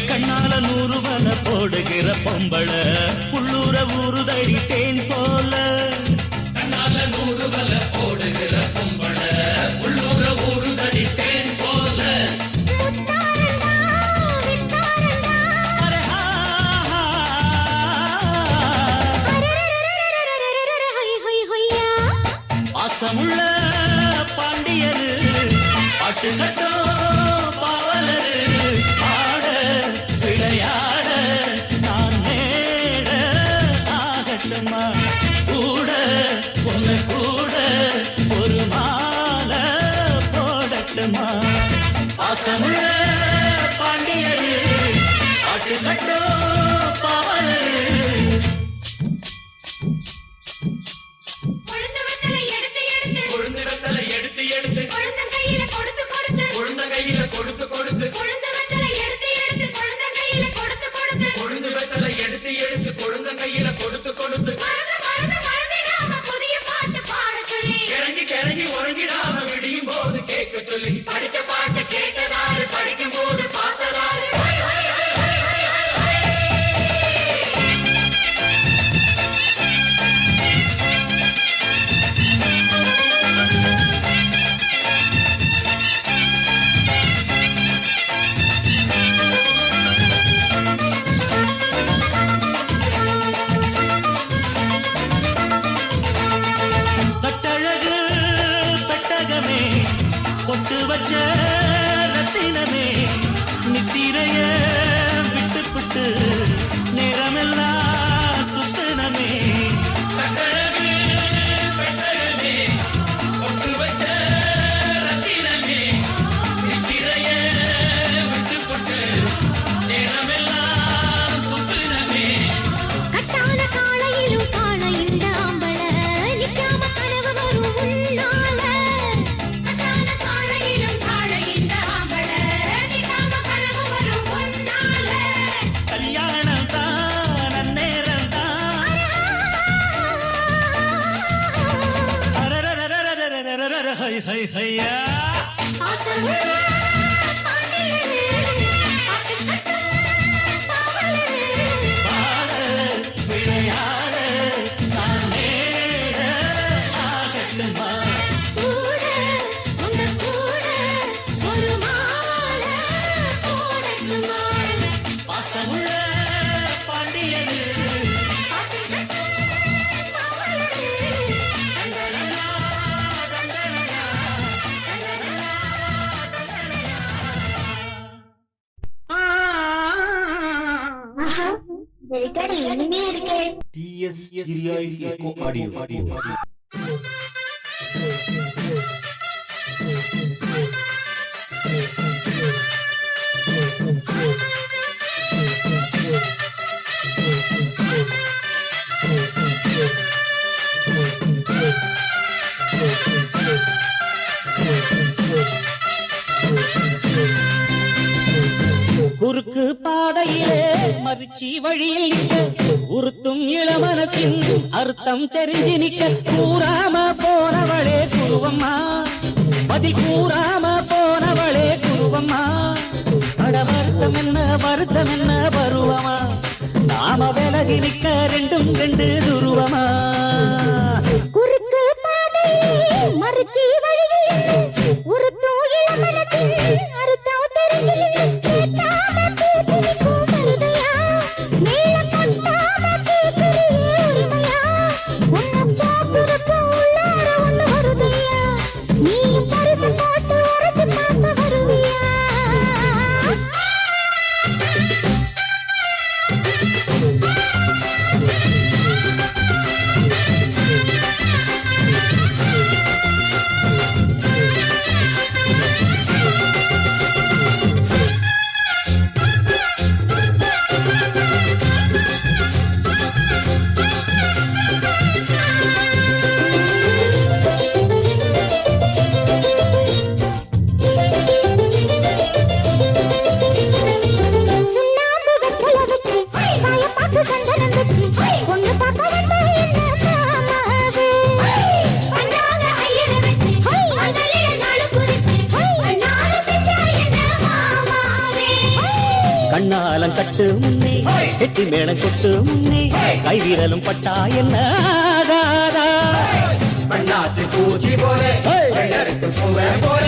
கண்ணால 100 வல போடுகிற பொம்பள உள்ளூர ஊருதடி தேன் போல. கண்ணால 100 வல போடுகிற பொம்பள உள்ளூர ஊருதடி தேன் போல. பாசமுள்ள பாண்டியரு பாட்டு கட்டோ பாவலரு ஆட விளையாட நான் நேட ஆகட்டுமா கூட உன்னை கூட ஒரு மாலை போடட்டுமா. பாசமுள்ள பாண்டியரு பாட்டு கட்டோ பாவலரு. கொடுத்து கொடுத்து கொழுந்த வெத்தலை எடுத்து எடுத்து கொழுந்த கையில கொடுத்து கொடுத்து கொழுந்த வெத்தலை எடுத்து எடுத்து கொழுந்த கையில கொடுத்து கொடுத்து மறந்து மறந்து மறந்திடாம புதிய பாட்டு பாட சொல்லி கிறங்கி கிறங்கி உறங்கிடாம விடியும் போது கேட்க சொல்லி படிச்ச பாட்டு கேட்டதாரு படிக்கும் போது பார்த்ததாரு. பொட்டு வச்ச ரத்தினமே நித்திரைய விட்டு புட்டு நேரமெல்லாம் சுத்தனமே. பொட்டு வச்ச ரத்தினமே நித்திரைய விட்டு புட்டு நேரமெல்லாம் சுத்தனமே. கட்டான காளையிலும் காளையுண்ட ஆம்பள நிக்காம கனவு வரும் உன்னால. ஹை ஹையா விளையாட நான் நேர ஆகட்டுமா கூட உங்க கூட ஒரு மாலை போடட்டுமா. பாசமுள்ள பாண்டியரு TS Kirai Eco Audio. குறுக்கு பாதையிலே மறுச்சி வழியில் உறுத்தும் இளமனசின் அர்த்தம் தெரிஞ்சு நிக்க கூறாம போனவளே குருவம்மா பதில் கூறாம போனவளே குருவம்மா. அட வருத்தம் என்ன பருவமா நாம விலகி நிக்க ரெண்டும் ரெண்டு துருவமா. குறுக்கு பாதையிலே மறுச்சி வழியில் உறுத்தும் இளமனசின் அர்த்தம் தெரிஞ்சு கண்ணாலம் கட்டு முன்னே கெட்டி மேளம் கொட்டு முன்னே கைவிரலும் பட்டா என்ன ஆகாதா? பண்ணாத்து பூச்சி போல வெள்ளருக்கு பூவே போல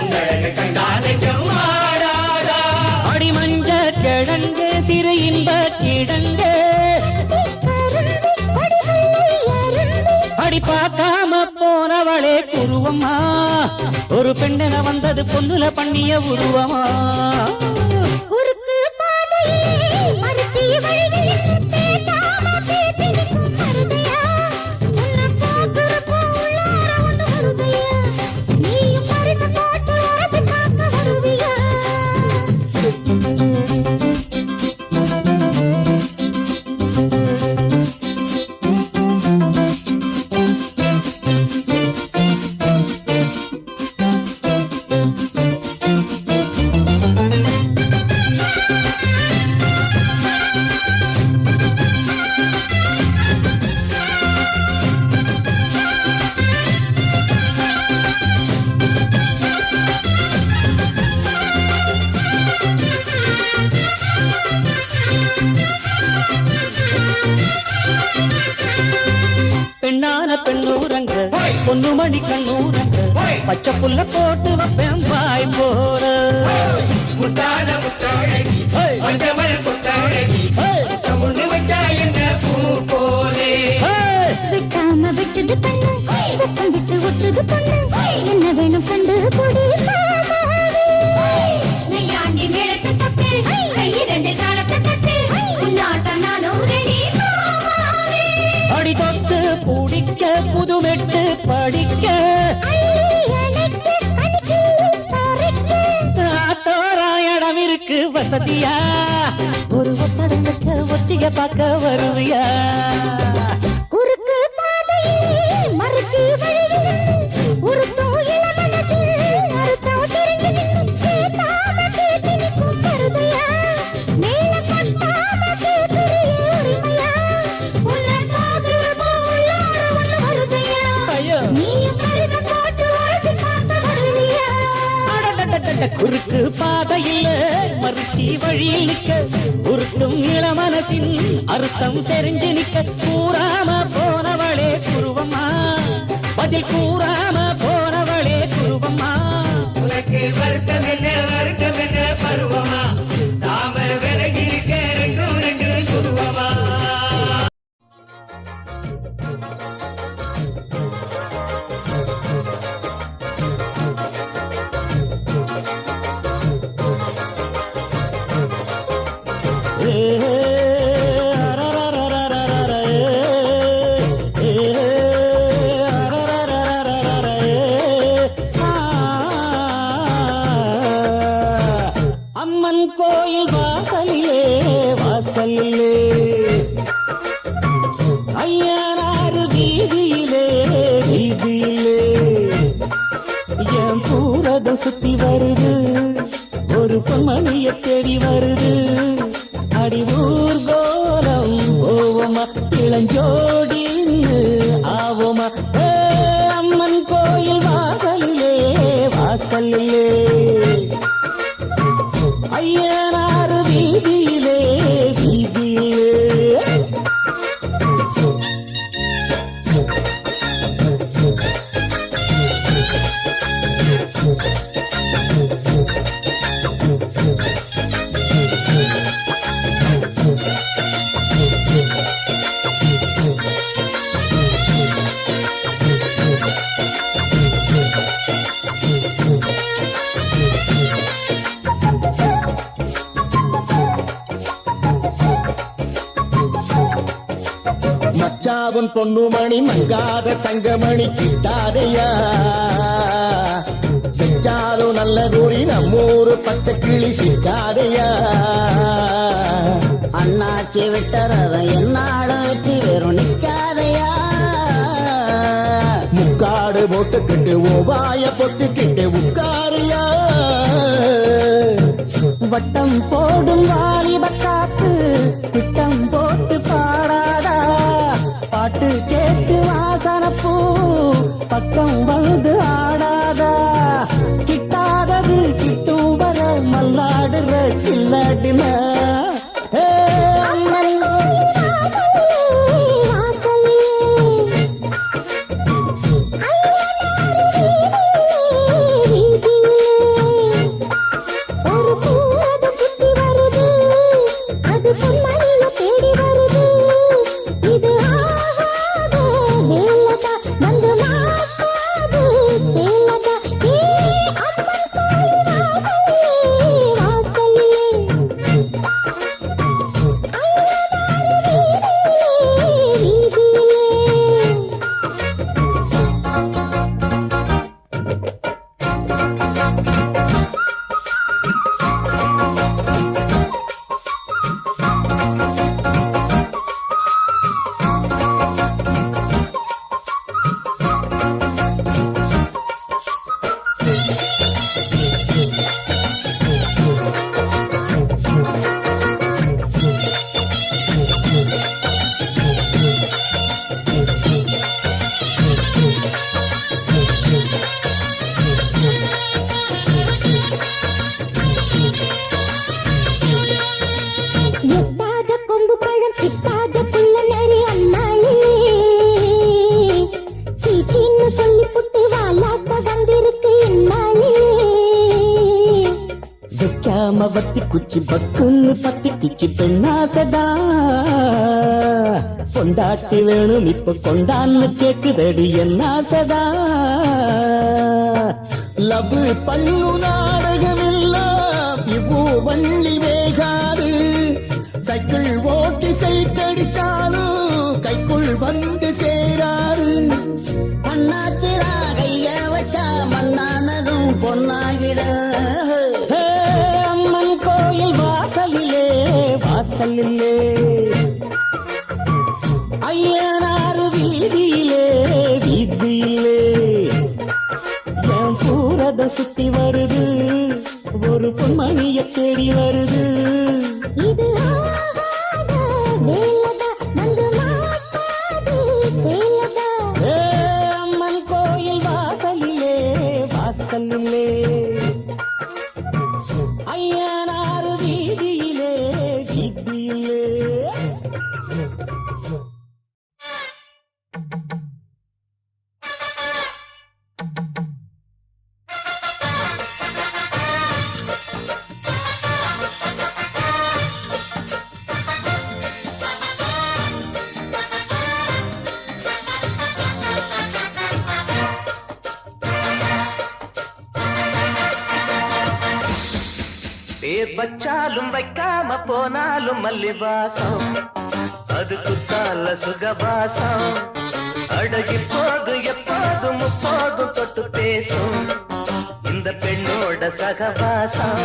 உங்களுக்கு கண்டாலே ஜம்மாடாதா. அடி மஞ்ச கிழங்கு சிறு இன்ப கிடங்கு அடி பார்க்காம போனவளே குருவம்மா, ஒரு பெண்ணென வந்தது பொண்ணுல பண்ணிய உருவமா. குறுக்கு பாதையிலே மறுச்சி வழியில் தேடாம பேசி நிற்கும் மருதையா, உன்னை பார்க்கிறப்போ உள்ளார ஒண்ணு வருதையா, நீயும் பரிசு போட்டு அரசி பார்க்க வருவியா? பெண்ணான பெண்ணூரங்க பொண்ணு மணி கண்ணூரங்க பச்சை புல்ல போட்டு வைப்பேன் பாய் போற. முத்தான முத்தழகி மஞ்சமல கொத்தழகி முன்னு வச்சா என்ன பூ போலே. விட்டாம விட்டது கண்ணு வெப்பம் விட்டு ஒட்டுது பொண்ணு, என்ன வேணும் கண்டு கொடி நெய்யாண்டி மேளத்தை தட்டு கை இரண்டு காலத்தை தட்டு உன்னாட்டம் நானும் ரெடி. அடி தொட்டு பிடிக்க புதுமெட்டு படிக்க தோராயிடம் இருக்கு வசதியா, ஒரு ஒப்படத்துக்கு ஒத்திக பார்க்க வருவியா? குறுக்கு பாதையிலே மறுச்சி வழியில் உருட்டும் இளமனசில் அறுத்தம் தெரிஞ்சு நின்னு கேட்டாம கேட்டு நிற்கும் மருதையா, மேல கொட்டாம கேட்கிறியே உரிமையா, உன்னை பார்க்கிறப்போ உள்ளார ஒண்ணு வருதையா, ஐயோ. நீயும் பரிசு போட்டு அரசி பார்க்க வருவியா? குறுக்கு பாதையில் மறுச்சி வழியில் நிக்க உருட்டும் இளமனசின் அர்த்தம் தெரிஞ்சு நிக்க கூறாம போனவளே குருவம்மா, பதில் கூறாம போனவளே குருவம்மா. உனக்கு வருத்தம் என்ன பருவமா, நாம விலகி இருக்க ரெண்டும் ரெண்டு குருவமா. அம்மன் கோயில் வாசலிலே வாசலிலே ஐயனாறு வீதியிலே வீதியிலே என் பூரதம் சுத்தி வருது, ஒரு பொன்மணிய தேடி வருது. அடி ஊர் கோலம் போவோமா இளஞ்சோடின்னு ஆவோமா. அம்மன் கோயில் வாசலிலே வாசலிலே ஐயனாறு வீதியிலே வீதியிலே. மச்சாவன் பொண்ணுமணி மங்காத தங்கமணி கிட்டாதையா, வெச்சாலும் நல்ல குறி நம்மூரு பச்சை கிளி சிக்காதையா. அண்ணாச்சி விட்டறதும் என்னாலும் வெற்றி வெறும் நிக்காதையா. முக்காடு போட்டுக்கிட்டு ஓவாய பொத்துக்கிட்டு உட்காரியா. வட்டம் போடும் வாலிப காத்து திட்டம் போட்டு பாடாதா, பாட்டு கேட்டு வாசனப்பூ பக்கம் வந்து ஆடாதா. கிட்டாதது கிட்டும் வர மல்லாடுற கில்லாடின பத்தாம வத்தி குச்சி பக்குன்னு பத்தி குச்சி பெண்ணாசதா கொண்டாட்டி வேணும் இப்ப கொண்டான்னு கேக்குதடி என்னாசதா லபு பல்லு நாடகமெல்லாம் இவ்வோ வள்ளி வேகாது சைக்கிள் ஓட்டி சைட்டடிச்சாலும் கைக்குள் வந்து சேராது மண்ணாச்சிரா கைய வச்சா மண்ணானதும் பொன்னாகிட ஹே, அம்மன் கோயில் வாசலிலே வாசலிலே ஐயனாறு வீதியிலே வீதியிலே என் பூரத சுத்தி வருது ஒரு பொன்மணிய தேடி வருது இது ஆகாத வேலதா வந்து மாட்டாது சேலதா ஹே, அம்மன் கோயில் வாசலிலே வாசலிலே ஐயனாறு வீதியிலே வீதியிலே பேர் வச்சாலும் வைக்காம போனாலும் மல்லி வாசம் அது குத்தால சுகவாசம் அடகி போதும் எப்போதும் முப்போதும் தொட்டு பேசும் இந்த பெண்ணோட சகவாசம்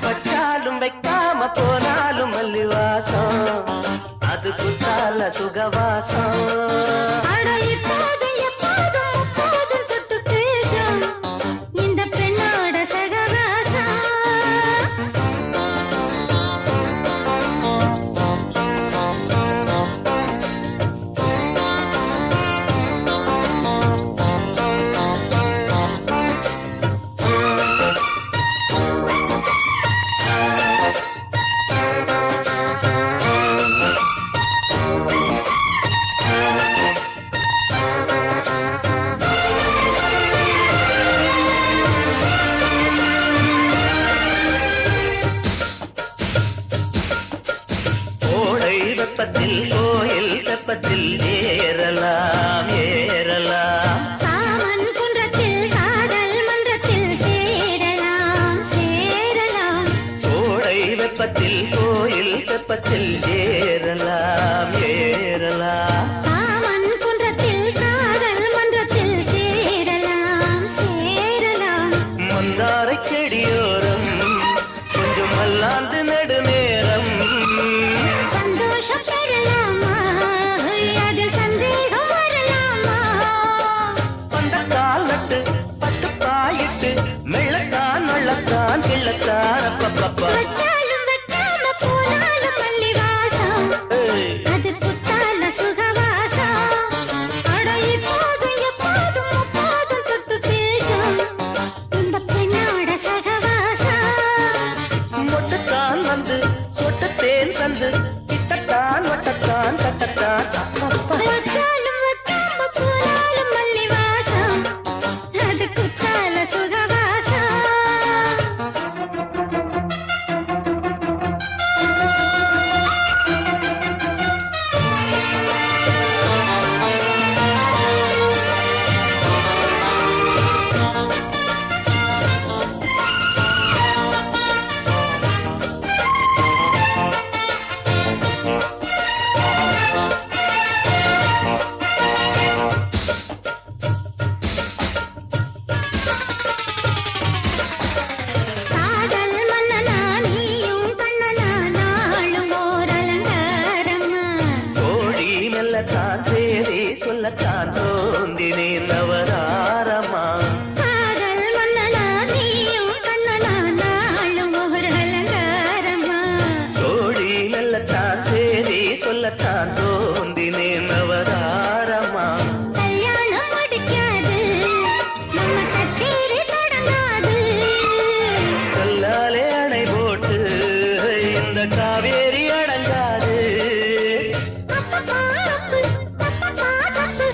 வச்சாலும் வைக்காம போனாலும் மல்லி வாசம் அது குத்தால சுகவாசம் அட இப்போது எப்போதும் எப்போதும் தொட்டு பேசும் இந்த பெண்ணோட சகவாசம் கோடை வெப்பத்தில் கோயில் வெப்பத்தில் ஏறலாம் ஏறலாம் காமன் குன்றத்தில் காதல் மன்றத்தில் சேரலாம் சேரலாம் கோடை வெப்பத்தில் கோயில் வெப்பத்தில் ஏறலாம் ஏறலாம் காமன் குன்றத்தில் காதல் மன்றத்தில் சேரலாம் சேரலாம் மந்தார செடியோரம் கொஞ்சம் மல்லாந்து நடுநேரம் சந்தோஷம் பெறலாமா அதில் சந்தேகம் வரலாமா பந்தக்கால் நட்டு பட்டு பாயிட்டு மெள்ளத்தான் நள்ளத்தான் கிள்ளத்தான் அப்பப்பப்பா வச்சாலும் வைக்காம போனாலும் மல்லி வாசம் அது குத்தால சுகவாசம் அட இப்போதும் எப்போதும் எப்போதும் தொட்டு பேசும் இந்த பெண்ணோட சகவாசம் மொட்டுத்தான் வந்து சொட்டத்தேன் தந்து கிட்டத்தான் ஒட்டத்தான் தட்டத்தான் அப்பப்பா வச்சாலும் வைக்காம போனாலும் மல்லி வாசம் அது குத்தால சுகவாசம் காதல் மன்னனா நீயும் கண்ணனா நாளும் ஓர் அலங்காரமா கோழி மெல்லத்தான் சேரி சொல்லத்தான் தோந்தினே நவராரமா காதல் மன்னனா நீயும் கண்ணனா நாளும் ஓர் அலங்காரமா கோழி மெல்லத்தான் சேரி சொல்லத்தான் தோந்தினே நவராரமா கல்யாணம் முடிக்காது நம்ம கச்சேரி தொடங்காது கல்லாலே அணை போட்டு இந்த காவேரி அடங்காது அப்பப்பா தப்பு அப்பப்பா தப்பு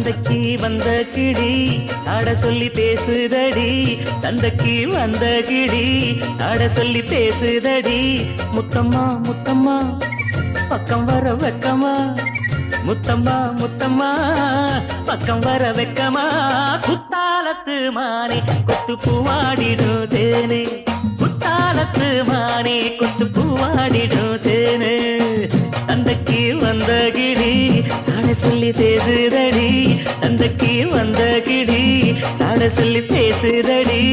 தந்தைக்கு வந்த கிடி ஆட சொல்லி பேசுதடி தந்தைக்கு வந்த கிடி ஆட சொல்லி பேசுதடி முத்தம்மா முத்தம்மா பக்கம் வர வெக்கமா முத்தம்மா முத்தம்மா பக்கம் வர வெக்கமா குத்தாலத்து மானே கொத்து பூவாடிடும் தேனே குத்தாலத்து மானே கொத்து பூவாடிடும் தேனே தந்தைக்கு வந்த கிடி ஆட சொல்லி பேசுதடி தந்தைக்கு வந்த கிடி ஆட சொல்லி பேசுதடி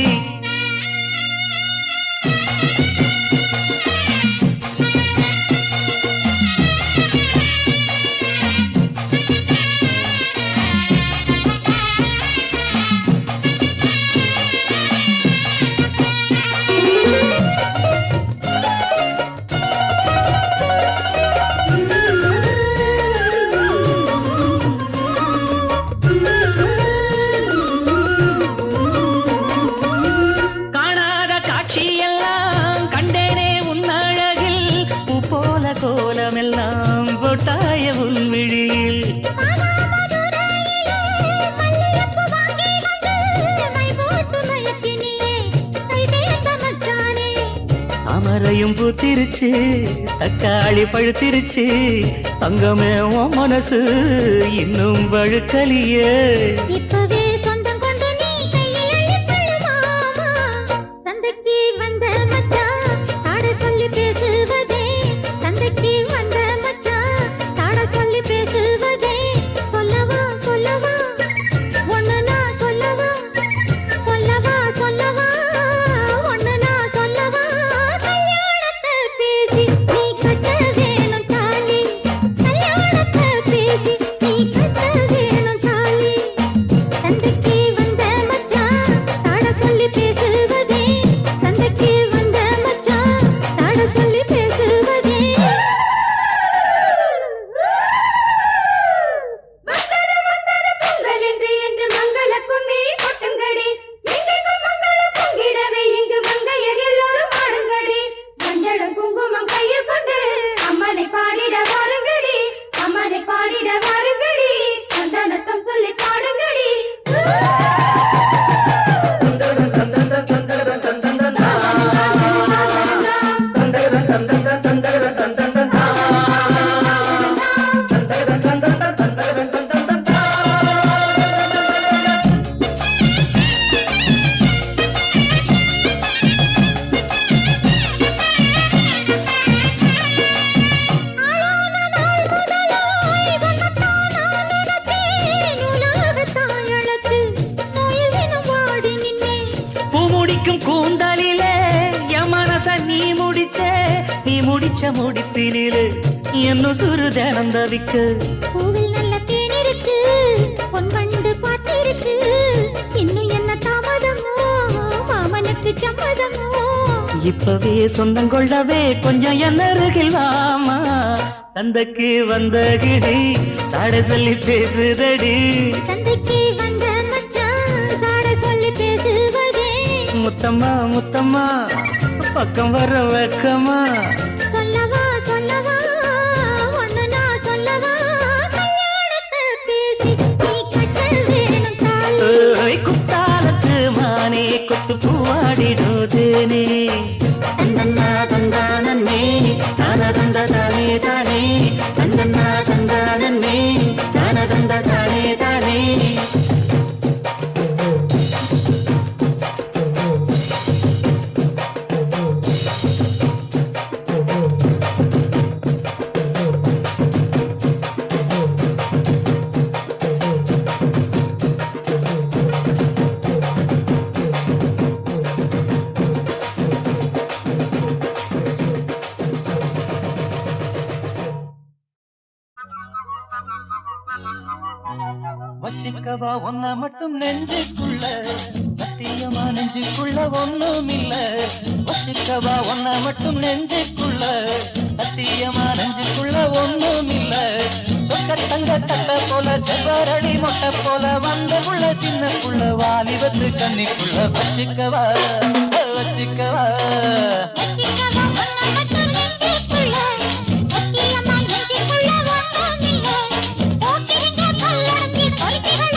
கோலமெல்லாம் போட்டாய உள்விழியில் அமரையும் பூத்திருச்சு தக்காளி பழுத்திருச்சு தங்கமே உன் மனசு இன்னும் வழுக்கலியே இப்பவே சொந்தம் கொண்டு நீ கையில் மாமா தந்தைக்கு வந்த மச்சான் ஆட சொல்லி பேசுவதே தந்தைக்கு வந்த மச்சான் ஆட சொல்லி பேசுவதே சொல்லவா சொல்லவா ஒண்ணு நான் சொல்லவா சொல்லவா சொல்லவா ஒண்ணு நான் சொல்லவா கல்யாணத்தை பேசி நீ கட்ட வேணும் தாலி கல்யாணத்தை பேசி நீ கட்ட வேணும் தாலி தந்தைக்கு வந்த மச்சான் ஆட சொல்லி பேசுவதே தந்தைக்கு வந்த மச்சான் ஆட சொல்லி பேசுவதே பொங்கல் என்று மங்கள கும்மி கொட்டுங்கடி எங்கெங்கும் மங்கள பொங்கிடவே இங்கு மங்கையர் எல்லோரும் ஆடுங்கடி மஞ்சளும் குங்குமம் கையில் கொண்டு அம்மனை பாடிட வாருங்கடி அம்மனை பாடிட வாருங்கடி சந்தனத்தம் சொல்லி பாடுங்கடி பூமுடிக்கும் கூந்தலிலே என் மனச நீ முடிச்ச முடிப்பினிலே என்னும் சுரு தினம் தவிக்கு பூவில் நல்ல தேன் இருக்கு பொன் வண்டு பாத்திருக்கு இன்னும் என்ன தாமதமோ மாமனுக்கு சம்மதமோ இப்பவே சொந்தம் கொள்ளவே கொஞ்சம் என்ன அருகில் வாமா தந்தைக்கு வந்த கிடி சாட சொல்லி பேசுதடி தந்தைக்கு வந்த மச்சான் சாட சொல்லி பேசுவதே முத்தம்மா முத்தம்மா பக்கம் வர வெக்கமா சொல்லவா சொல்லவா ஒண்ணு நான் சொல்லவா கல்யாணத்தை பேசி நீ கட்ட வேணும் தாலி ஓய் குத்தாலத்து மானே கொத்து பூவாடிடுதேனே தந்தன்னா தந்தானே தான தந்த தானே தானே தந்தன்னா தந்தானே தான தந்த தானே தானே வச்சிக்கவா ஒன்ன மட்டும் நெஞ்சுக்குள்ள சத்தியமா நெஞ்சுக்குள்ள ஒண்ணும் இல்ல வச்சிக்கவா ஒன்ன மட்டும் நெஞ்சுக்குள்ள சத்தியமா நெஞ்சுக்குள்ள ஒண்ணும் இல்ல சொக்க தங்க கட்ட போல செவ்வரளி மொட்டை போல வந்த புள்ள சின்ன புள்ள வாலிபத்து கண்ணிக்குள்ள வச்சிக்கவா வச்சிக்கவா சத்தியமா நெஞ்சுக்குள்ள ஒண்ணும் இல்லை போக்கிரிங்க கல்லறங்கி பொறுக்கிகள்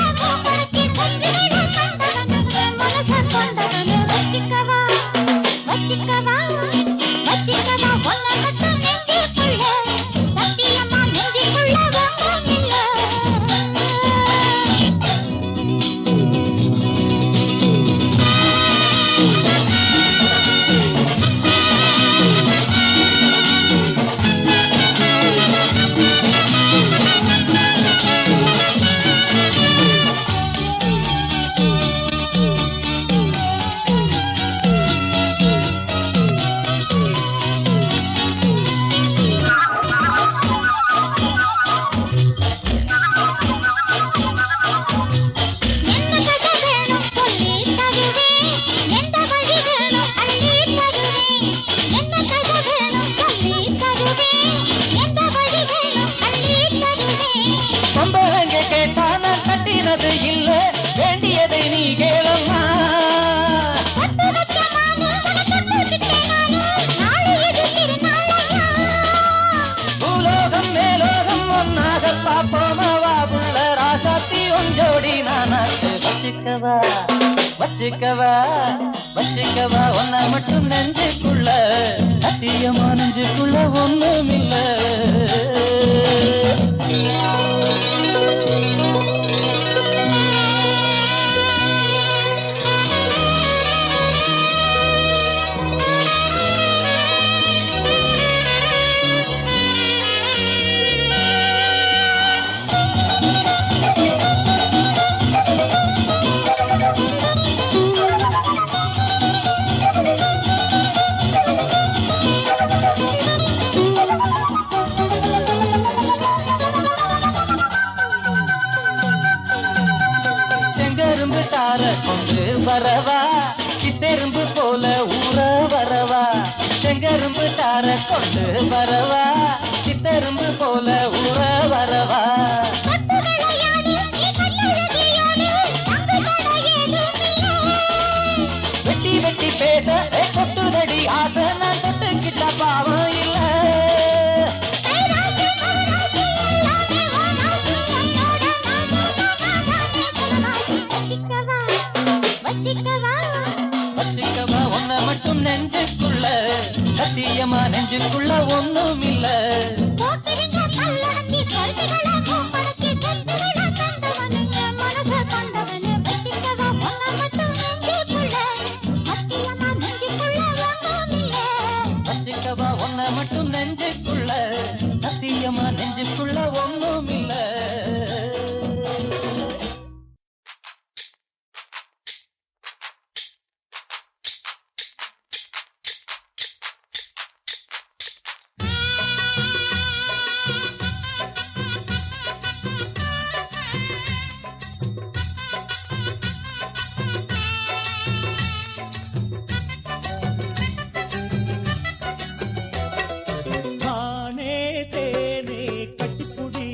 வச்சுக்கவா வச்சுக்கவா ஒன்ன மட்டும் நெஞ்சுக்குள்ள சத்தியமா நெஞ்சுக்குள்ள ஒண்ணும் இல்ல செங்கரும்பு தார கொண்டு வரவா சித்தெரும்பு போல ஊற வரவா செங்கரும்பு தார கொண்டு வரவா சித்தெரும்பு போல ஊற வரவா வெட்டி வெட்டி பேச கொட்டுதடி ஆசை நான் தொட்டுக்கிட்ட பாவம் இல்ல வச்சுக்கவா ஒன்ன மட்டும் நெஞ்சுக்குள்ள சத்தியமா நெஞ்சுக்குள்ள ஒண்ணும் இல்ல வச்சுக்கவா ஒன்ன மட்டும் நெஞ்சுக்குள்ள சத்தியமா நெஞ்சுக்குள்ள ஒண்ணும் இல்ல மானே தேனே கட்டிப்புடி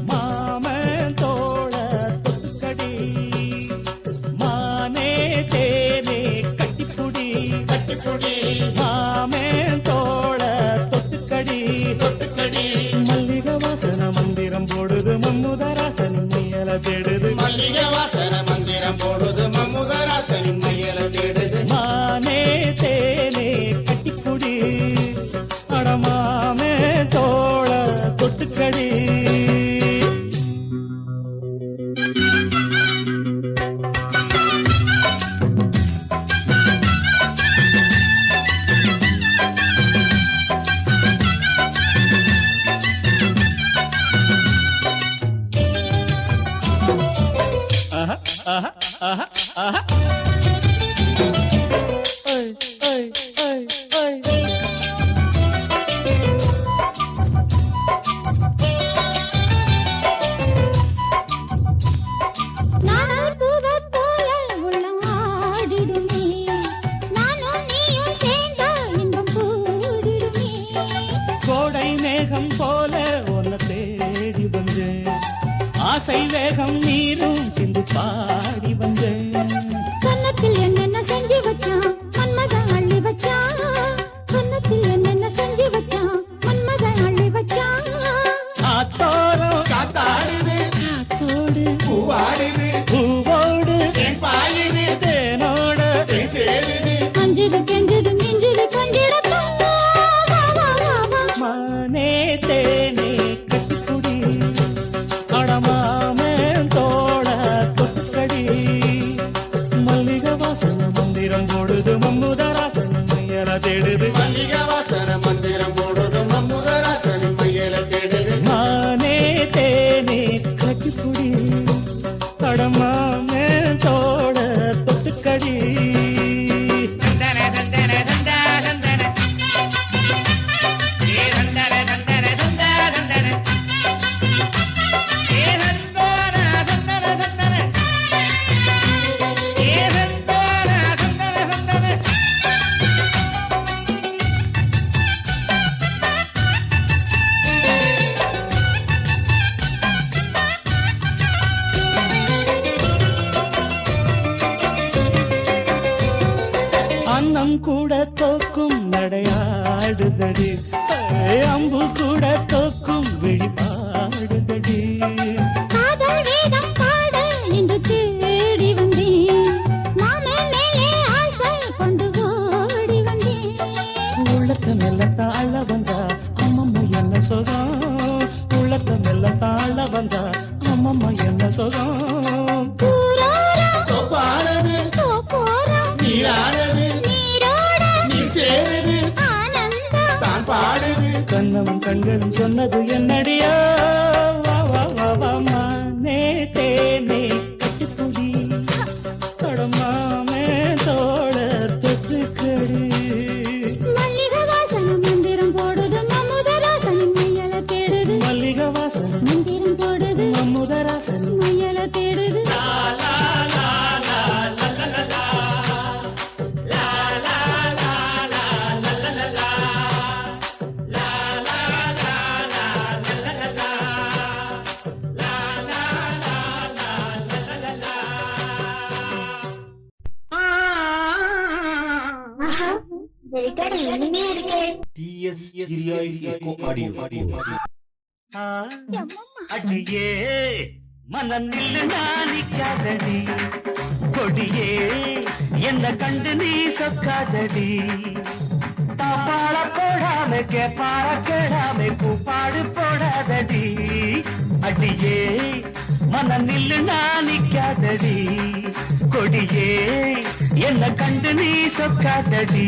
மாமன் தோள தொட்டுக்கடி மானே தேனே கட்டிப்புடி கட்டிப்புடி மாமன் தோள தொட்டுக்கடி தொட்டுக்கடி மல்லிகை வாசன மந்திரம் போடுது மம்முதராசன் மையல தேடுது மல்லிகை வாசன மந்திரம் போடுது மம்முதராசனின் மையல தேடுது மானே தேனே கட்டிப்புடி அடமாமே தோள தொட்டுக்கடி கோடை மேகம் போல உன்னை தேடி வந்தேன் ஆசை வேகம் நீரும் சிந்து பாடி வந்தேன் கன்னத்தில் என்னென்ன செஞ்சு வச்சான் மன்மத அள்ளி வச்சான் கன்னத்தில் என்னென்ன செஞ்சு வச்சான் மன்மத அள்ளி வச்சான் ஆத்தோரம் காத்தாடுது காத்தோடு பூவாடுது பூவோடு பாயுது தேனோட சேருது அஞ்சுது கெஞ்சுது மிஞ்சுது கொஞ்சிடத்தான் மானே தேனே கட்டிக்குடி அடமாமே தோட தொட்டுக்கடி மல்லிகை வாசன மந்திரம் போடுது மம்முதராசன் மையல தேடுது மல்லிகை வாசன மந்திரம் போடுது மம்முதராசனின் மையல தேடுது மானே தேனே கட்டிக்குடி அடமாமே தோட தொட்டுக்கடி கண்கள் சொன்னது என்னடியா வா வா வா வா மானே தேனே கட்டுக்குடி தொடமாமே தோட தொத்துக்கடி மல்லிகை வாசனம் மந்திரம் போடுது மம்முதராசனம் மையல தேடுது மல்லிகை வாசனம் மந்திரம் போடுது மம்முதராசனம் மையல தேடுது TS Kirai Eco Audio. அடியே மனநில் நானிக்காதடி கொடியே என்ன கண்டு நீ சொக்காதடி பாப்பாள போடாம கேப்பாள கேடாம கூப்பாடு போடாதடி அடியே மனநில் நானிக்காதடி கொடியே என்ன கண்டு நீ சொக்காதடி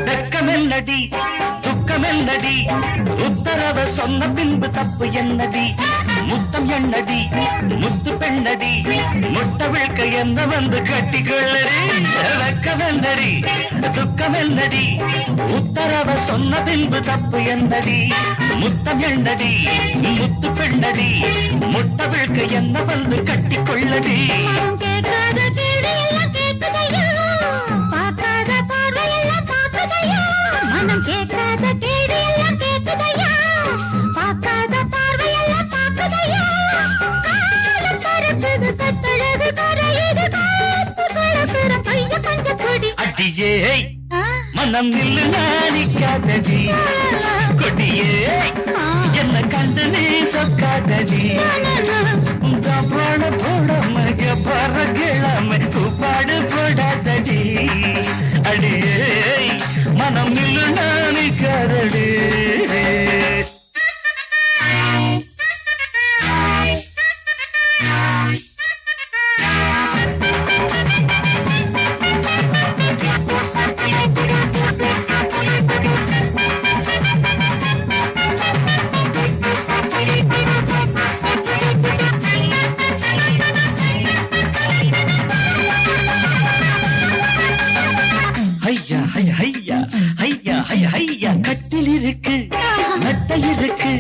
வெக்கமெல்லடி துக்கமெல்லடி உத்தரவ சொன்ன பின்பு தப்பு என்னடி முத்தம் என்னடி முத்து பெண்ணடி முட்டை விழ்க்க என்ன வந்து கட்டிக்கொள்ளடி வெக்கமெல்லடி துக்கமெல்லடி உத்தரவ சொன்ன பின்பு தப்பு என்னடி முத்தம் என்னடி முத்து பெண்ணடி முட்டை விழ்க்க என்ன வந்து கட்டிக்கொள்ளடி கேட்காத கேடு எல்லாம் கேட்குதையா பார்க்காத பார்வை எல்லாம் பார்க்குதையா மனம் கேட்காத கேடு எல்லாம் கேட்குதையா பார்க்காத பார்வை எல்லாம் பார்க்குதையா காலம் பறக்குது கட்டழகு கரையுது காத்து கலக்குற கைய கொஞ்சம் கொடி அடியே மனம் நில்லு நானிக்காதடி கொடியே என்ன கண்டு நீ சொக்காதடி பாட போடாம பாற கிழமை கூப்பாடு போடாதடி அடியே மனம் நில்லு நானிக்காதடி ஐயா ஐயா ஐயா ஐயா ஐயா ஐயா கட்டில் இருக்கு மெத்தை இருக்கு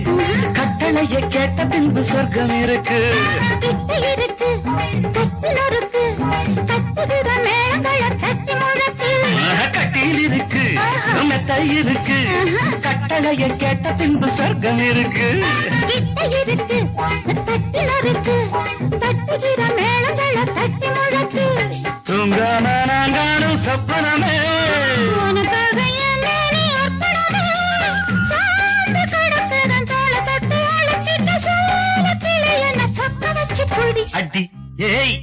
கட்டளைய கேட்ட பின்பு சொர்க்கம் இருக்கு கிட்ட இருக்கு கட்டில் இருக்கு கட்டுகிற மேளங்கள தட்டி முழக்கு கட்டில் இருக்கு மெத்தை இருக்கு கட்டளைய கேட்ட பின்பு சொர்க்கம் இருக்கு கிட்ட இருக்கு கட்டில் இருக்கு கட்டுகிற மேளங்கள தட்டி முழக்கு தூங்காம நான் காணும் சொப்பனமே உனக்காக என் மேனி அர்ப்பணமே சார்ந்து கிடக்குதன் தோளை தட்டி அழைச்சிட்ட சோளத்திலே என்ன சொக்க வச்சு குடி அடி ஏய்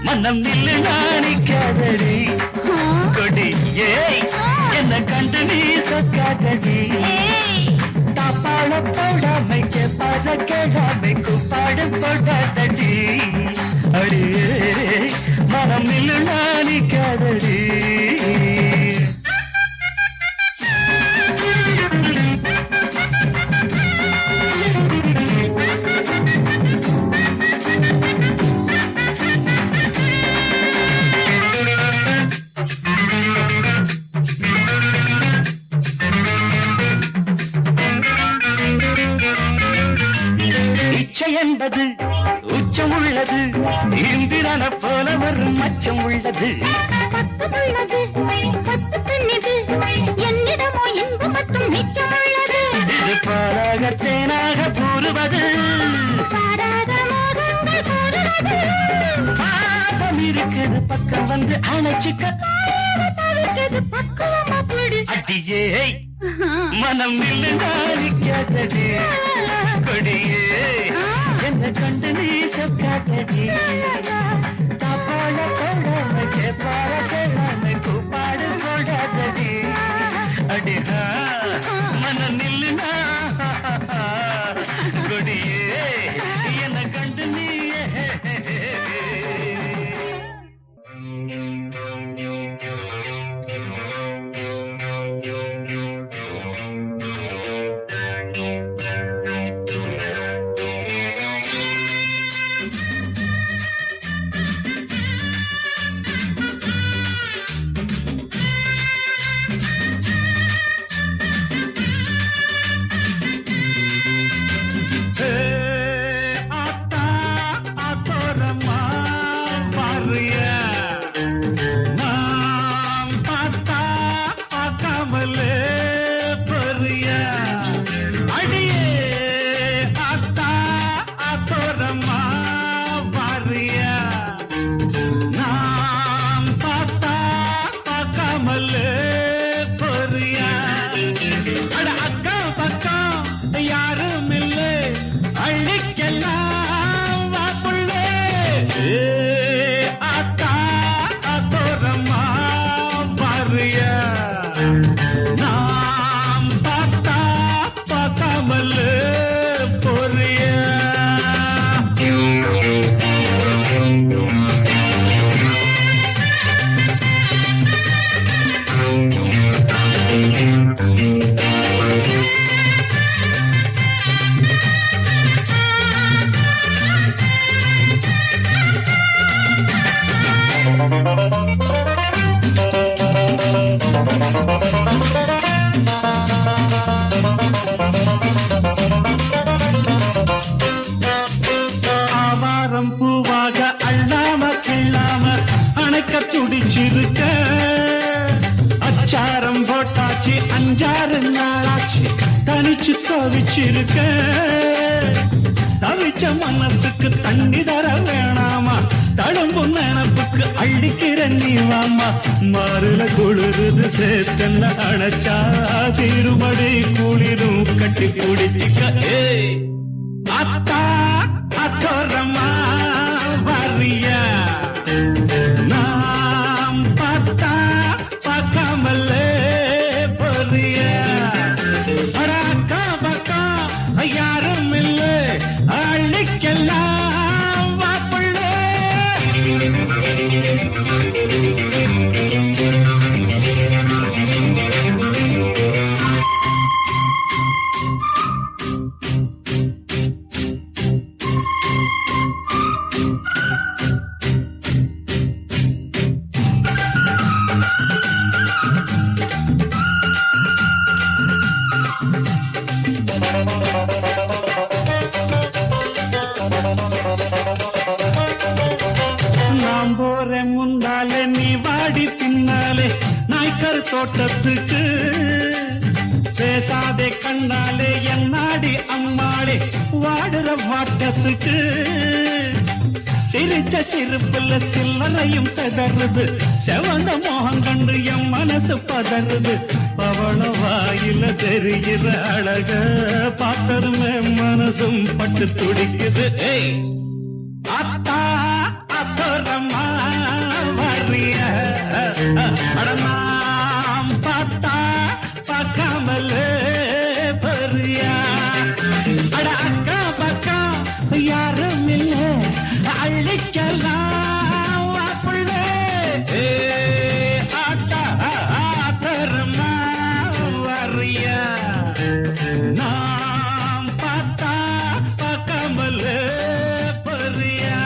மனம் நில்லு நாணிக்காதடி கொடி ஏய் என்ன கண்டு நீ சொக்காதடி தாப்பாள போடாமை கேப்பாட கேடாமை கூப்பாடு போடாதடி அடியே மனம் நில்லு நாணிக்காதடி இச்சை என்பது உச்சம் உள்ளது இந்திரன போல வரும் மச்சம் உள்ளது பத்து உள்ளது பத்து பெண்ணிது என்னிடமோ இன்பு மட்டும் மிச்சம் உள்ளது இது பாராக தேனாக கூறுவது பாராத மோகங்கள் கூறுவது பாசம் இருக்குது பக்கம் வந்து அணைச்சிக்க தவிர்த்தது பக்குவமா பிடி அடியே மனம் நில்லுடாதடி கொடியே என்ன கண்டு நீ சொக்காதடி தாப்பாட போடாம கேப்பார கேளாம கூப்பாடு போடாதடி அடிஹா மனம் நில்லுடா கொடியே என்ன கண்டு நீ ஆவாரம் பூவாக அள்ளாம கிள்ளாம அணைக்க துடிச்சிருக்க அச்சாரம் போட்டாச்சு 5-6 நாளாச்சு தனிச்சு தவிச்சிருக்க தவிச்ச மனசுக்கு தண்ணி தர வேணாமா தழும்பும் நினப்புக்கு அள்ளிக்கிற நீவாமா மாறுல குளிருது சேர்த்தன்ன அணைச்சா திருமடி குளிரும் கட்டி குடிச்சிக்க அத்தா அத்தோரமா வரியா நாம் பார்த்தா பார்க்காமலே பொரியா அக்கா பக்கா யாரும் இல்லை அள்ளிக்கெல்லாம் வாப்புள்ளே நாம் போற முன்னாலே நீ வாடி பின்னாலே நாய்க்கர் தோட்டத்துக்கு பேசாதே கண்ணாலே என்னாடி அம்மாளே வாடுற வாட்டத்துக்கு சிரிச்ச சிரிப்புல சில்லறையும் செதறுது செவந்த மோகம் கண்டு என் மனசு பதறுது பவள வாயில தெரிகிற அழக பார்த்தருமே மனசும் பட்டு துடிக்குது அத்தா அத்தோரமா வரிய அடமாம் பார்த்தா பார்க்காமலே பரியா அட அக்கா பக்கா யாரும் இல்லை அள்ளிக்கலாம் வாப்புள்ளே ஆட்டா அத்தோரமா வரிய நாம் பார்த்தா பார்க்காமலே பரியா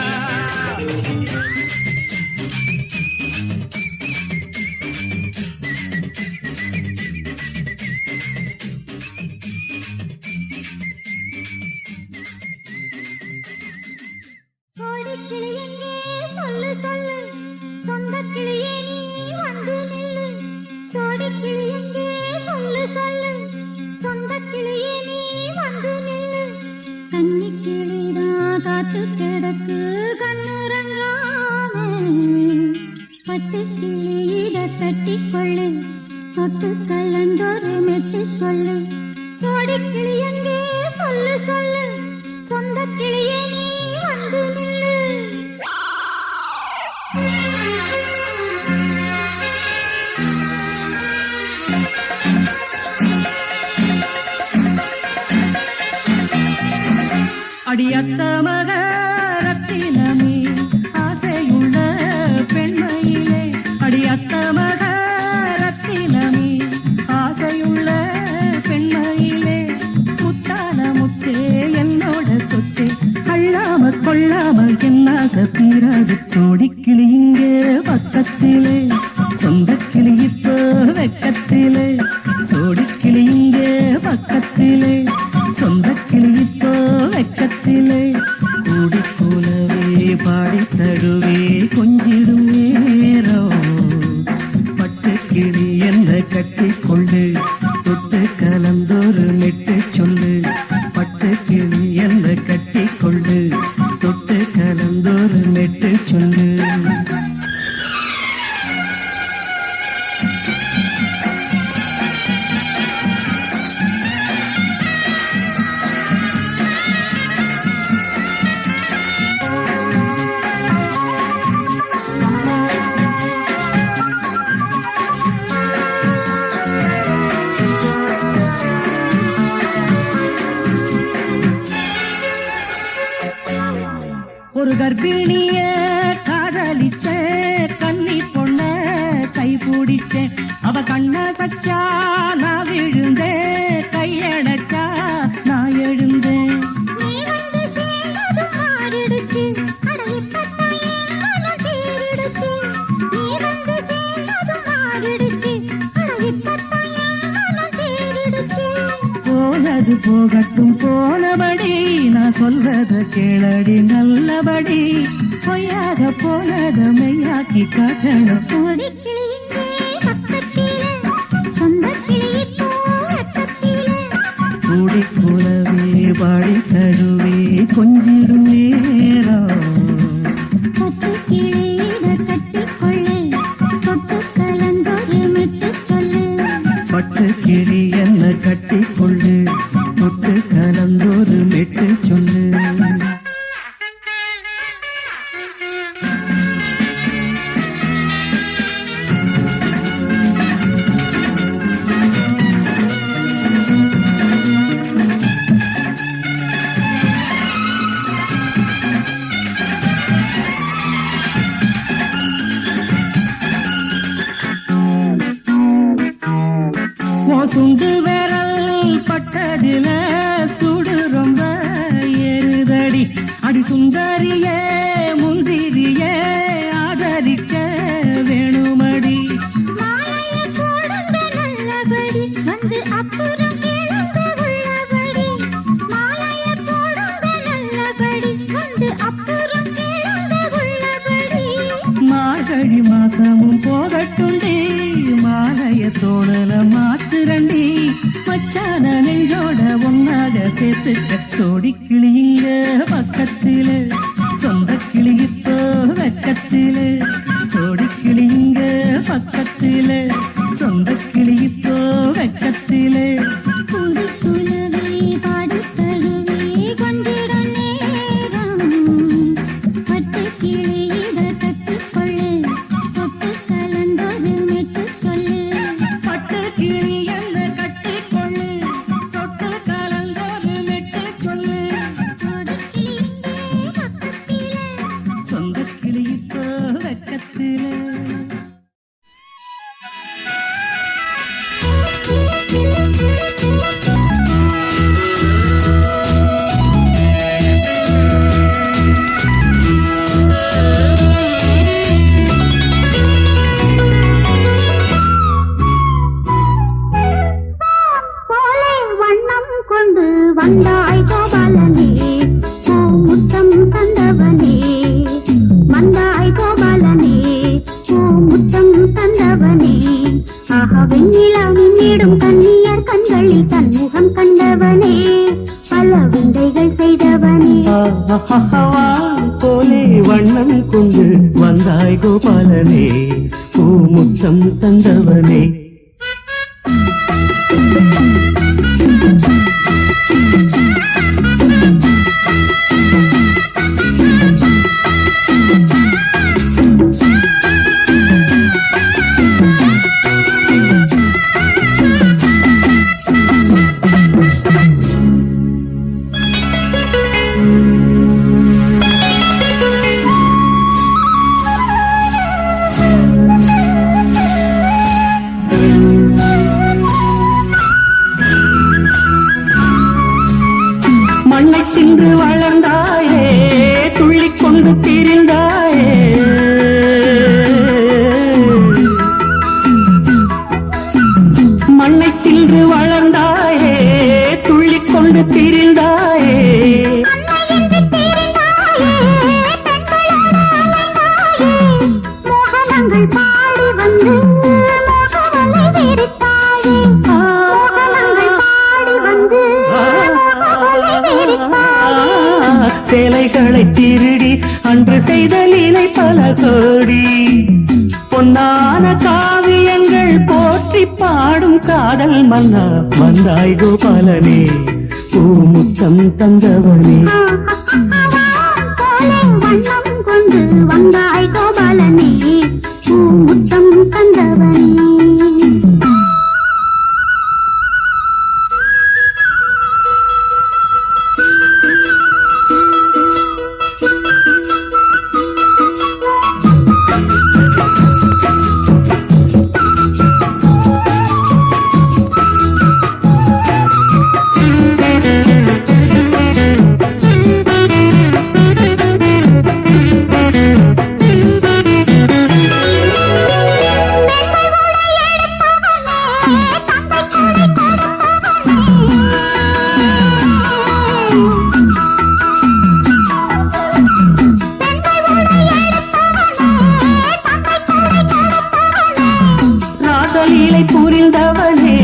அடியத்த மக ரத்தினமே ஆசையுள்ள பெண்மையிலே அடியத்த மக ரத்தினமே ஆசையுள்ள பெண்மையிலே முத்தான முத்தே என்னோட சொத்து அள்ளாம கொள்ளாம என்னாச தீராது சோடிக்கிளி இங்கே பக்கத்திலே சொந்த கிளி இப்போ வெக்கத்திலே சோடிக்கிளி இங்கே பக்கத்திலே சொந்த கிளி இப்போ வெக்கத்திலே கூடி போலவே பாடி தழுவே கொஞ்சிடும் நேரம் பட்டு கிளி என்ன கட்டி கொண்டு தொட்டு கலந்தோறு மெட்டு சொல்லு பட்டு கிளி என்ன கட்டி கொண்டு தொட்டு கலந்தோறு மெட்டு சொல்லு ஒரு கர்ப்பிணிய காதலிச்ச கண்ணி பொண்ண கை பிடிச்சேன் அவ கண்ண சச்சா நான் விழுந்தேன் கையடைச்சா நான் எழுந்தேன் போனது போகட்டும் போனபடி நான் சொல்றத கேளடி நல்லபடி பொய்யாக போனத மெய்யாக்கி காட்டணும் கூடி போலவே பாடி தழுவே கொஞ்சிடும் நேரம் பட்டு கிளி என்ன கட்டி கொள்ளு தொட்டு கலந்தோறு மெட்டு சொல்லு சுண்டு விரல் பட்டதில சுடு ரொம்ப ஏறுதடி அடி சுந்தரியே முந்திரியே ஆதரிக்க வேணுமடி மார்கழி மாசமும் போகட்டுண்டி மாலைய தோழல மாத்துரண்டி மச்சான நெஞ்சோட ஒன்னாக சேர்த்துக்க தோடி கிளிங்க பக்கத்திலே சொந்த கிளி இப்போ வெக்கத்திலே தோடி கிளிங்க பக்கத்திலே சொந்த கிளி இப்போ வெக்கத்திலே வந்தாய் கோபாலனே முத்தம் தந்தவனே வந்தாய் கோபாலனே முத்தம் தந்தவனே ஆஹா வெண்ணிலா மின்னிடும் கண்ணியர் கண்களில் தன்முகம் கண்டவனே பல விந்தைகள் செய்தவனே போலே வண்ணம் கொண்டு வந்தாய் கோபாலனே முத்தம் தந்தவனே மோகனங்கள் பாடி வந்து மோகவலை விரித்தாயே மோகனங்கள் பாடி வந்து மோகவலை விரித்தாயே சேலைகளை திருடி அன்று செய்த லீலை பல கோடி பொன்னான காவியங்கள் போற்றி பாடும் காதல் மன்னா வந்தாய் கோபாலனே பூமுத்தம் தந்தவனே வண்ணம் கொண்டு வந்தாய் கோபாலனே பூமுத்தம் தந்தவனே ராசலீலை புரிந்தவனே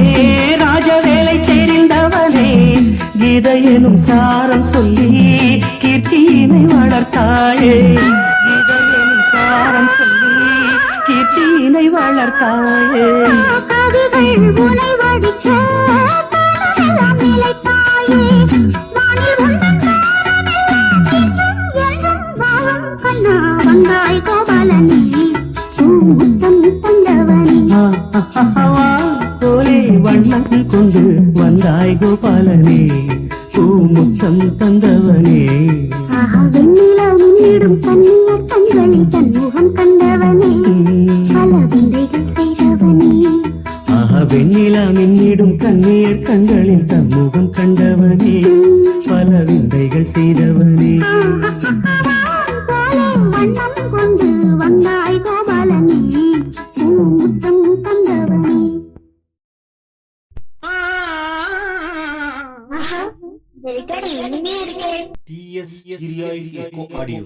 ராஜவேலை தெரிந்தவனே கீதையெனும் சாரம் சொல்லி கீர்த்தியினை வளர்த்தாயே கீதையெனும் சாரம் சொல்லி கீர்த்தியினை வளர்த்தாயே கவிகள் உனை வடிக்க எல்லாம் நிலைத்தாயே வானில் கண்ணா வந்தாய் கோபாலனே பூமுத்தம் தந்தவனே போலே வண்ணம் கொண்டு வந்தாய் கோபாலனே பூமுத்தம் தந்தவனே வெண்ணிலா முன்னிடும் கண்ணியர் கண்களில் தன்முகம் கண்டவனே பல விந்தைகள் செய்தவனே வெண்ணிலா மின்னிடும் கண்ணீர் கண்களில் தன்முகம் கண்டவனே பல விந்தைகள் செய்தவனே வண்ணம் கொண்டு வந்தாய் கோபாலனே பூமுத்தம் தந்தவனே இனிமையா இருக்கே TS Kirai Eco Audio.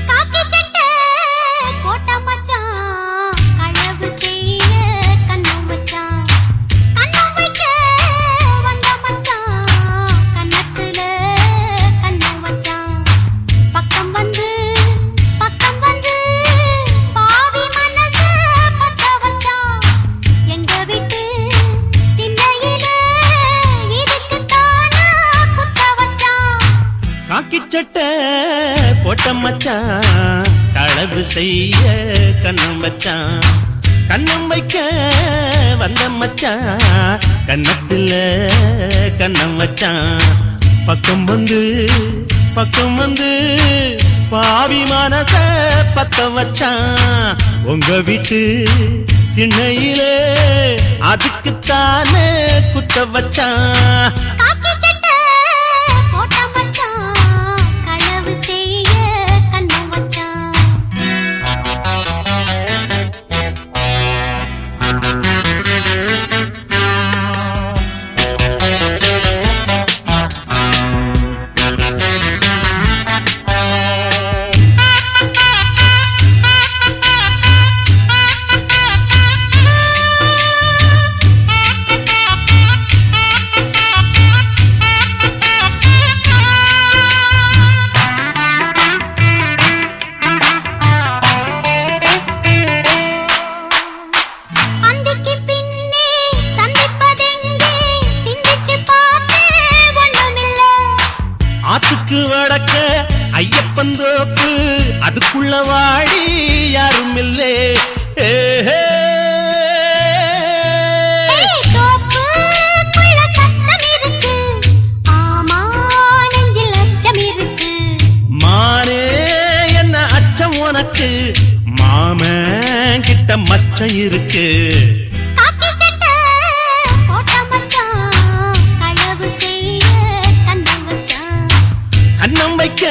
காக்கி சட்டை கோட்டை மச்சான் களவு செய்ய கண்ணம் மச்சான் கண்ணம் வைக்க வந்த மச்சான் கண்ணத்துல கண்ணம் வச்சான் பக்கம் வந்து பாவி மனச பத்த வச்சான் எங்க விட்டு திண்ணையில இதுக்குத்தானா குத்த வச்சான் காக்கி சட்டை போட்ட மச்சான் களவு செய்ய கண்ணம் வச்சான் கண்ணம் வைக்க வந்த மச்சான் கண்ணத்துல கண்ணம் வச்சான் பக்கம் வந்து பாவி மனச பத்த வச்சான் உங்க வீட்டு திண்ணையிலே அதுக்குத்தானே குத்த வச்சான் காக்கி சட்டை போட்ட மச்சான் களவு செய்ய கண்ணம் வச்சான் சட்டை மச்சம் இருக்கு காக்கி சட்டை போட்ட மச்சான் களவு செய்ய கண்ணம் வச்சான் கண்ணம் வைக்க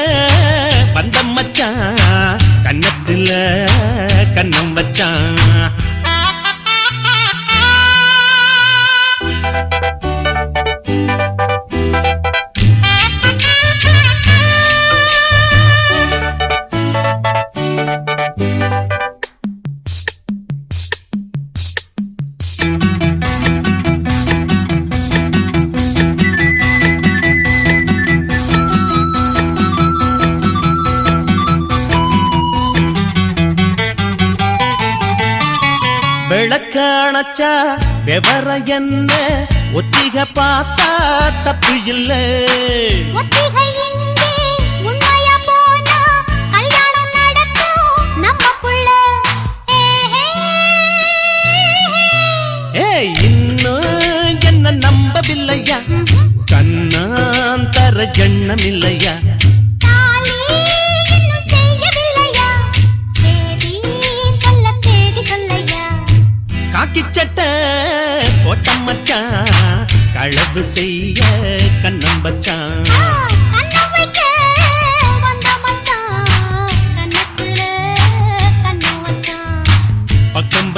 வந்த மச்சான் கண்ணத்துல கண்ணம் வச்சான் விளக்காணச்சா விவரம் என்ன ஒத்திக பார்த்தா தப்பு இல்ல ஒத்திகை இங்கே உண்மையா போனா கல்யாணம் நடக்கும் நமக்குள்ள இன்னும் என்ன நம்பவில்லையா கண்ணாந்தர எண்ணம் இல்லையா தாலி இன்னும் செய்யவில்லையா சேதி சொல்ல தேதி சொல்லையா காக்கி சட்டை போட்ட மச்சான் களவு செய்ய கண்ணம் வச்சான் கண்ணம் வைக்க வந்த மச்சான் கண்ணக்குள்ள கண்ணம் வச்சான் பக்கம்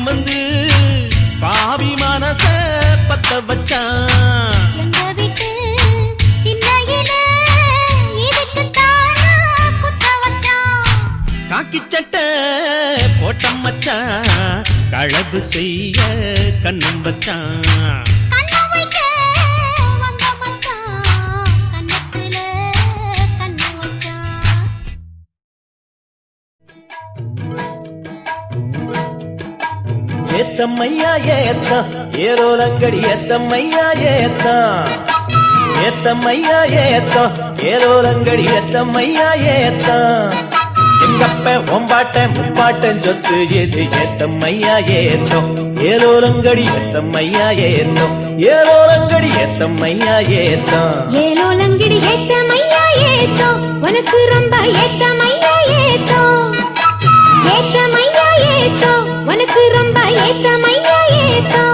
வந்து பாவி மனச பத்த வச்சான் எங்க வீட்டு திண்ணையில இதுக்கு தானா குத்த வச்சான் காக்கி சட்டை போட்ட மச்சான் களவு செய்ய கண்ணம் வச்சான் கண்ணம் வைக்க வந்த மச்சான் கண்ணக்குள்ள கண்ணம் வச்சான் ஏத்தம்மையா ஏத்தம் ஏரோலங்கடி ஏத்தம்மையா ஏத்தம் ஏத்தம்மையா ஏத்தம் ஏரோலங்கடி ஏத்தம்மையா ஏத்தம் எங்கப்ப ஒம்பாட்ட முப்பாட்டன் சொத்து எது ஏத்தம்மையா ஏத்தம் ஏரோலங்கடி ஏத்தம்மையா ஏத்தம் ஏரோலங்கடி ஏத்தம்மையா ஏத்தம் ஏலோலங்கிடி ஏத்தமையா ஏத்தோ உனக்கு ரொம்ப ஏத்தமையா ஏத்தோ ஏத்தமையா ஏத்தோ உனக்கு ரொம்ப ஏத்தமையா ஏத்தோ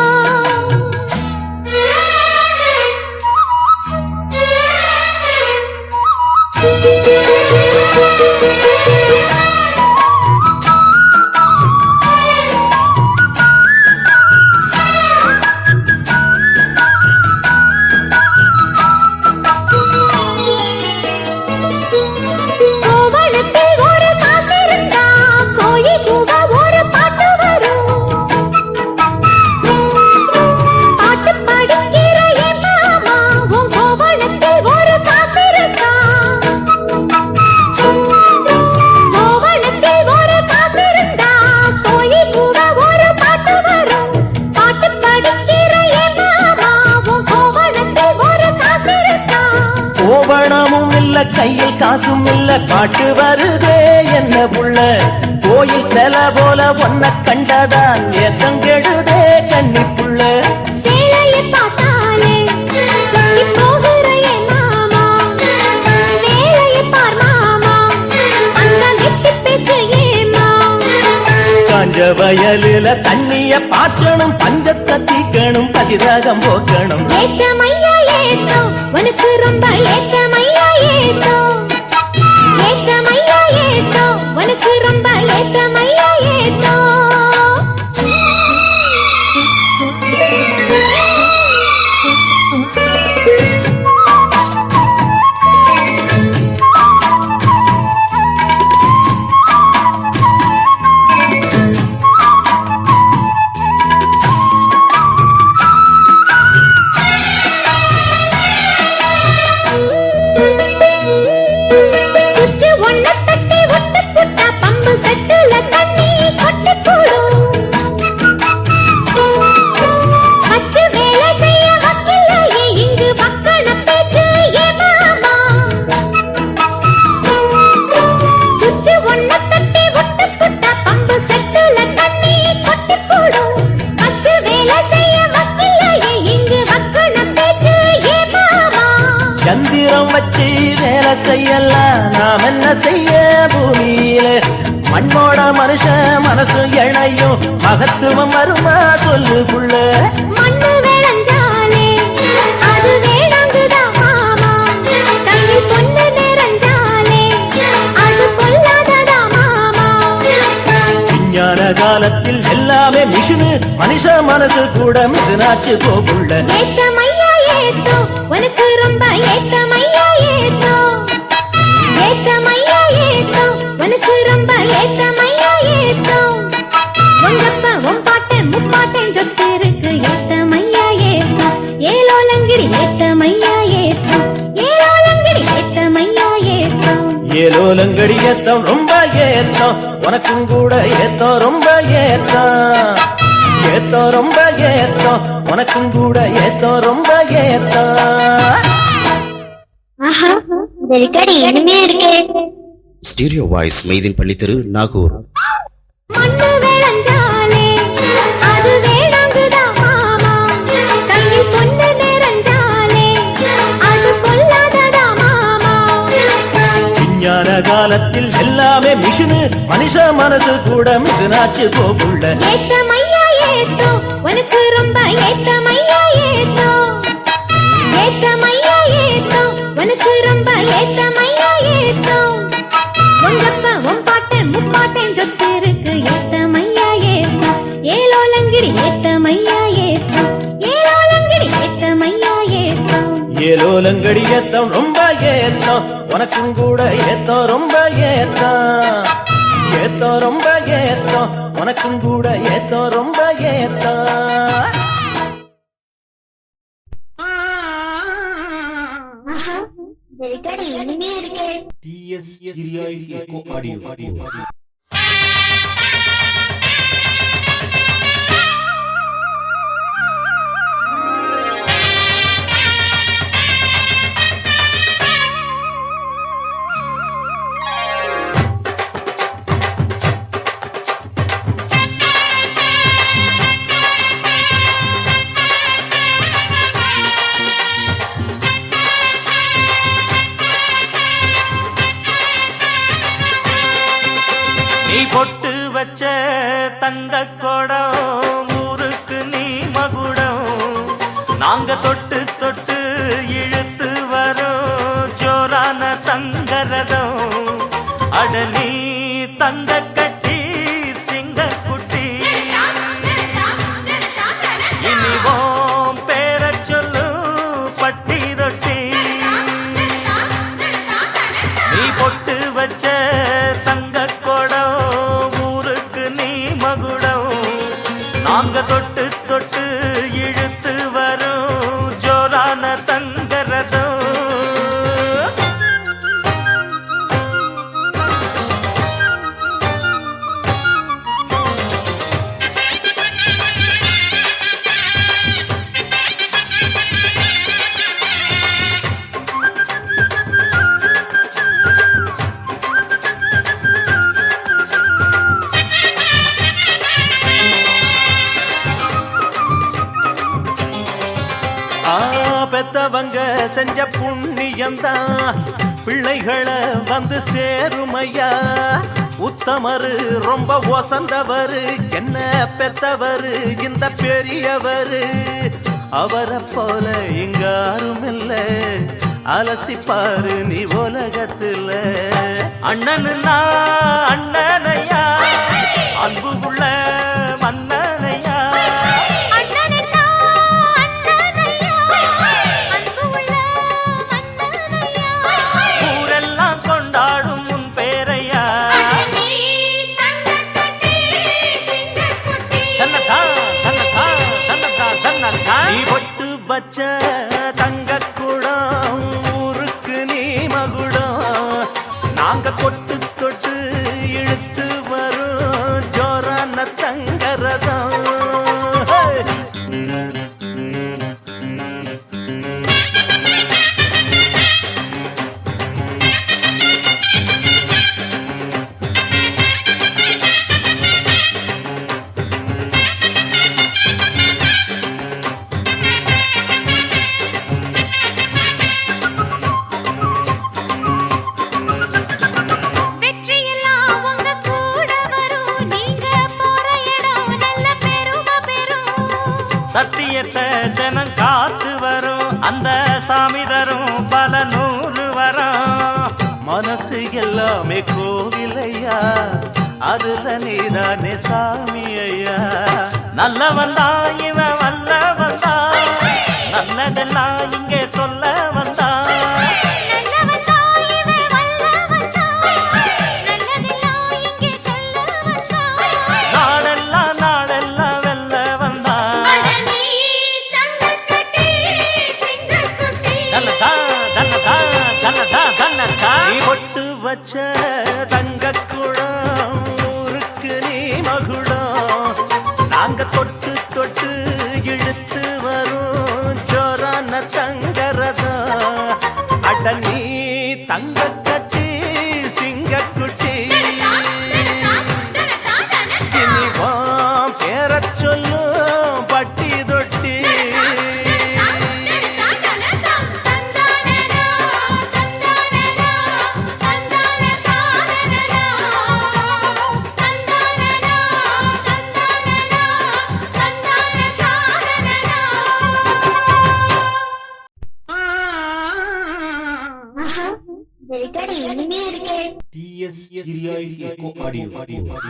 கோவணத்தில் ஒரு காசு இருந்தா கோழி கூவ ஒரு பாட்டு வரும் பாட்டு படிக்கிற என் மாமா உன் கோவணத்தில் ஒரு காசு இருந்தா கோவணத்தில் ஒரு காசு இருந்தா கோழி கூவ ஒரு பாட்டு வரும் பாட்டு படிக்கிற என் மாமா உன் கோவணத்தில் ஒரு காசு இருந்தா கோவணமும் இல்ல கையில் காசும் இல்ல பாட்டு வருதே என்ன புள்ள கோயில் செல போல ஒன்ன கண்டதான் ஏத்தம் கெடுதே கண்ணி புள்ள சேலையை பார்த்தாலே சொல்லி போகிற என் மாமா வேலையை பார் மாமா அந்த வெட்டி பேச்சு ஏமா காஞ்ச வயலுல தண்ணிய பாய்ச்சணும் பஞ்சத்தை தீக்கணும் பதிராகம் போக்கணும் ஏத்தமையா ஏத்தோ உனக்கு ரொம்ப ஏத்தமையா ஏத்தோ ஏத்தமையா ஏத்தோ உனக்கு ரொம்ப ஏத்தமையா ஏத்தோ சுச்சு ஒன்ன தட்டி ஒட்டு புட்டா பம்பு செட்டுல தண்ணி கொட்டி போடும் வச்சு வேலை செய்ய வக்கில்லையே இங்கு வக்கண பேச்சு ஏ மாமா சுச்சு ஒன்ன தட்டி ஒட்டு புட்டா பம்பு செட்டுல தண்ணி கொட்டி போடும் வச்சு வேலை செய்ய வக்கில்லையே இங்கு வக்கண பேச்சு ஏ மாமா சந்திரம் வச்சு வேலை செய்யலாம் நாம் என்ன செய்ய பூமியில மண்ணோட மண்ணோட மனுஷன் மனசு இணையும் மகத்துவம் வருமா சொல்லு புள்ள. மண்ணு விளைஞ்சாலே அது வேளாங்குதா மாமா, கையில் பொண்ணு நிறைஞ்சாலே அது பொல்லாததா மாமா. விஞ்ஞான காலத்தில் எல்லாமே மிஷினு, மனுஷ மனசு கூட மிஷினாச்சு போகுள்ள. ஏத்தமையா ஏத்தோ உனக்கு ரொம்ப ஏத்தமையா ஏத்தோ, ஏத்தமையா ஏத்தோ உனக்கு ரொம்ப ஏத்தமையா ஏத்தோ. உங்கப்பா உன் பாட்டன் முப்பாட்டன் சொத்து இருக்கு ஏத்தமையா ஏத்தோ. ஏலோலங்கிடி ஏத்தமையா ஏத்தோ, ஏலோலங்கிடி ஏத்தமையா ஏத்தோ. ஏலோலங்கடி ஏத்தம் ரொம்ப ஏத்தம், உனக்கும் கூட ஏத்தம் ரொம்ப ஏத்தம். ஏத்தம் ரொம்ப ஏத்தம், உனக்கும் கூட ஏத்தம் ரொம்ப ஏத்தம். ஆஹா வெல்கடி இனிமையா இருக்கே. ஸ்டீரியோ வாய்ஸ் மெய்தீன் பள்ளி தெரு, நாகூர். மண்ணு விளைஞ்சாலே அது வேளாங்குதா மாமா, கையில் பொண்ணு நிறைஞ்சாலே அது பொல்லாததா மாமா. விஞ்ஞான காலத்தில் எல்லாமே மிஷினு, மனுஷ மனசு கூட மிஷினாச்சு போகுள்ள. ஏத்தமையா ஏத்தோ உனக்கு ரொம்ப ஏத்தமையா ஏத்தோ, ஏத்தமையா ஏத்தோ உனக்கு ரொம்ப ஏத்தமையா ஏத்தோ. உங்கப்பா உன் பாட்டன் முப்பாட்டன் சொத்து இருக்கு ஏத்தமையா ஏத்தோ. ஏலோலங்கிடி ஏத்தமையா ஏத்தோ, ஏலோலங்கிடி ஏத்தமையா ஏத்தோ. ஏலோலங்கடி ஏத்தம் ரொம்ப ஏத்தம், உனக்கும் கூட ஏத்தம் ரொம்ப ஏத்தம். ஏத்தம் ரொம்ப ஏத்தம், உனக்கும் கூட ஏத்தம் ரொம்ப ஏத்தம். வெல்கடி இனிமையா இருக்கே. TS Kirai Eco Audio. நீ பொட்டு வச்ச தங்க குடம் ஊருக்கு நீ மகுடம், நாங்க தொட்டு தொட்டு இழுத்து வரோம் ஜோரான தங்கரதம். அட நீ தங்க கட்டி சிங்க குட்டி, இனிவோம் பேர சொல்லு பட்டி ரொட்டி. நீ பொட்டு வச்ச தங்க குடம் ஊருக்கு நீ மகுடம், நாங்க தொட்டு தொட்டு இழுத்து வரும் ஜோரான தங்கரதம். பெத்தவங்க செஞ்ச புண்ணியம்தான் பிள்ளைகளை வந்து சேருமையா. உத்தமரு ரொம்ப ஒசந்தவரு, என்ன பெத்தவரு இந்த பெரியவரு. அவரை போல இங்க யாரும் இல்ல, அலசிப்பாரு நீ உலகத்துல. அண்ணனு அண்ணனையா, அன்பு உள்ள மன்னனையா. ஊரெல்லாம் கொண்டாடும் உன் பேரையா. தன்னதா தன்னதா தன்னதா தன்னதா. நீ பொட்டு வச்ச தங்க குடம் ஊருக்கு நீ மகுடம், நாங்க தொட்டு தொட்டு இழுத்து வரும் ஜோரான தங்கரதம். சத்தியத்தை தினம் காத்து வரும் அந்த சாமி தரும் பல 100 வரும். மனசு எல்லாமே கோவிலையா, அதுல நீதானே சாமி ஐயா. நல்லவன் தான் இவன் வல்லவன் தான், நல்லதெல்லாம் இங்கே சொல்ல வந்தான். நல்லவன் தான் இவன் வல்லவன் தான், நல்லதெல்லாம் இங்கே சொல்ல வந்தான். நாடெல்லாம் நாடெல்லாம் வெல்ல வந்தான். அட நீ தங்கக்கட்டி சிங்கக்குட்டி தன்னதா தன்னதா தன்னதா தன்னதா. நீ பொட்டு வச்ச தங்க குடம் ஊருக்கு நீ மகுடம். நாங்க தொட்டு தொட்டு இழுத்து வரும் ஜோரான தங்கரதம். அட நீ தங்க கட்டி சிங்கக்குட்டி, இனிவான் பேரச் சொல்லும் பட்டி தொட்டி. இனிமையா இருக்கே. TS Kiria Eco Audio.